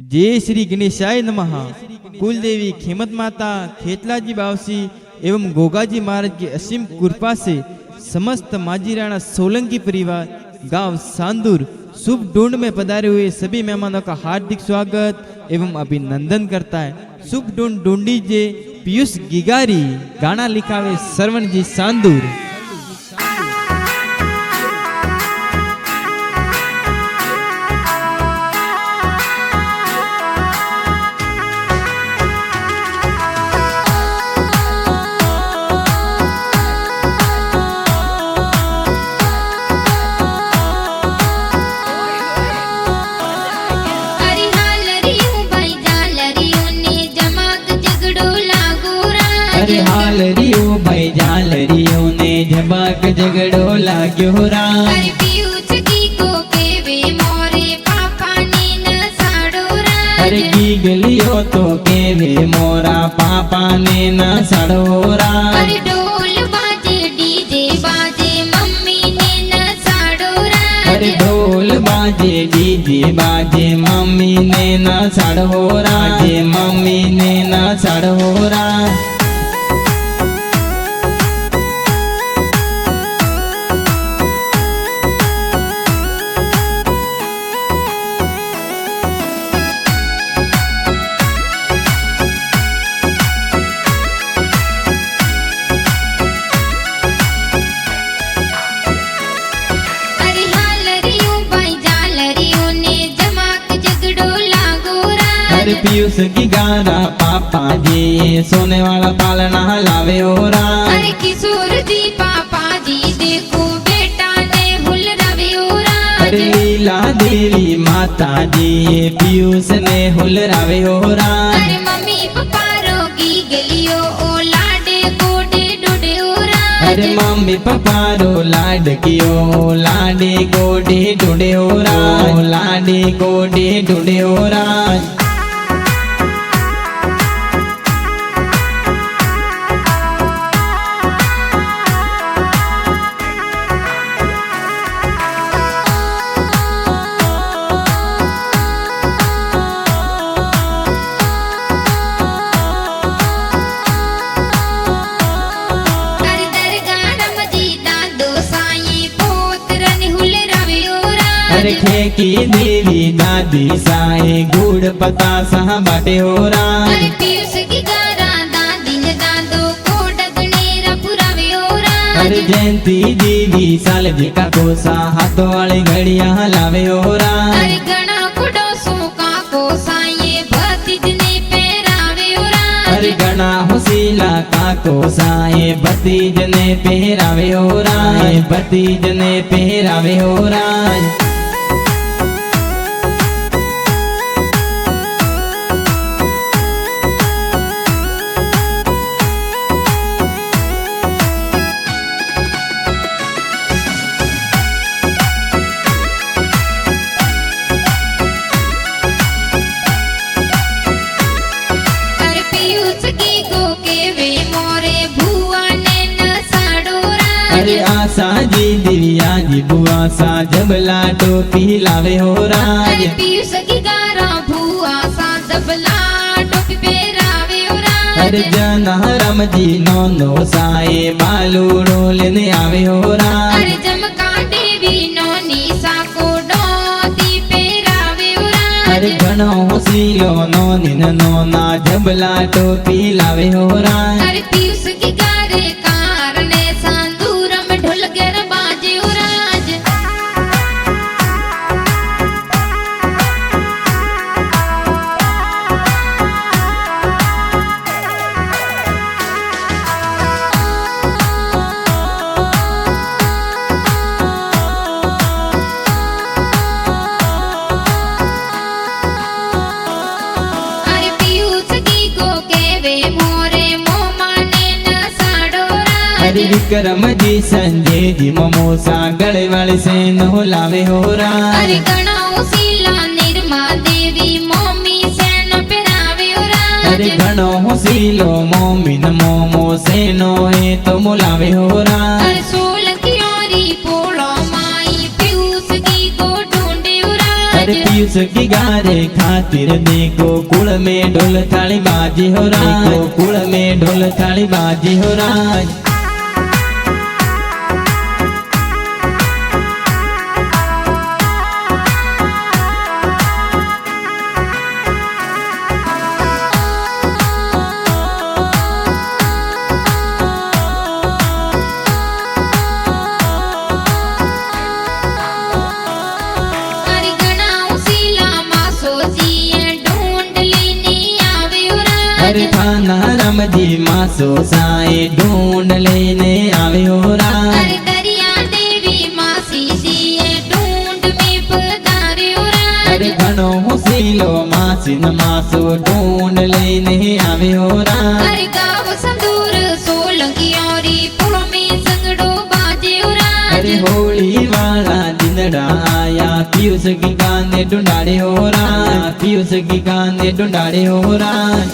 जय श्री गणेशाय नमः। कुलदेवी खेमत माता, खेतलाजी बावसी एवं गोगाजी महाराज की असीम कृपा से समस्त माजी राणा सोलंकी परिवार गांव सांदूर शुभ ढूंढ में पधारे हुए सभी मेहमानों का हार्दिक स्वागत एवं अभिनंदन करता है। शुभ ढूंढ ढूंढीजे पीयूष गिगारी, गाना लिखावे सरवण जी सांदूर। अरे हाल रियो भाई जाल रियो ने झबाक झगड़ो लाग्यो रा। अरे पीयूष की को केवे मोरे पापा ने न साड़ो रा। अरे की गलियो तो केवे मोरा पापा ने न साड़ो रा। अरे ढोल बाजे डीजे बाजे मम्मी ने न साड़ो रा। अरे ढोल बाजे डीजे बाजे मम्मी ने न साड़ो रा। मम्मी ने न साड़ो रा। अरे पीयूष की गारा पापा जी सोने वाला पालना लावे ओरा। अरे किशोर जी पापा जी देखो बेटा ने हुल रवे ओरा। अरे लीला देवी माता जी पीयूष ने हुल रवे ओरा। अरे मम्मी पापा रोगी गलियो ओ लाडे गोडे डोडे ओरा। अरे मम्मी पापा रो लाड कियो लाडे गोडे डोडे ओरा। लाडे गोडे डोडे ओरा। अरे खेकी देवी दादी साए गुड़ पता सा बाटे होरा। अरे पीयूष की गारा दादी ने दादो को डगने रपुरावे होरा। अरे जयंती देवी साल जी का कोसा हाथों वाली घड़िया लावे होरा। अरे गणा कुडोसो का कोसा ये भतीज ने पहरावे होरा। अरे गणा हुसीला का कोसा ये भतीज ने पहरावे होरा। भतीज ने पहरावे होरा। अरे आशा जी दिव्या जी बुआ सा जबला टोपी लावे होरा। अरे पीयूष की गारा भुआ सा जबला टोपी पहरावे होरा। अरे जनारम जी नोनो साए बालूड़ो लेने आवे होरा। अरे जमका देवी नोनी सा को डोती पहरावे होरा। अरे घणो सीलो नोनी नोना जबला टोपी लावे होरा। अरे पीयूष की गारे कारणे सांदूर में ढोल गर बाजे उराज। अरे पीयूष की को केवे मोरे मोमाने न साडोरा। अरे विक्रम जी संजय जी ममोसा गले वाले से नो लावे होरा। अरे गणो सीला निर्मा देवी मोमी से न पहरावे होरा। अरे घणो सीलो मोमिन मोमो से नो है तो मुलावे होरा। अरे सोलंकी औरी पोलो माई पीयूष की को ढूंढे उरा। अरे पीयूष की गारे खातिर देखो कुल में ढोल थाली बाजी हो राज, कुल में ढोल थाली बाजी हो राज। अरे गणाऊ सीला मासो जिए ढूंढ लेने आवे हो राज। अरे थाना रामजी मासो साए ढूंढ लेने आवे हो राज। अरे दरिया देवी मासी जिए ढूंढ में पधारे हो राज। अरे घणो मुसीलो मासी न मासो ढूंढ लेने आवे हो राज। अरे गाँव संदूर सोलंकी औरी पुल में संगड़ो बाजे हो राज। अरे होली वाला दिनड़ा आया पीयूष की गाने ढूंढाड़े हो राज, पीयूष की गाने ढूंढाड़े हो राज।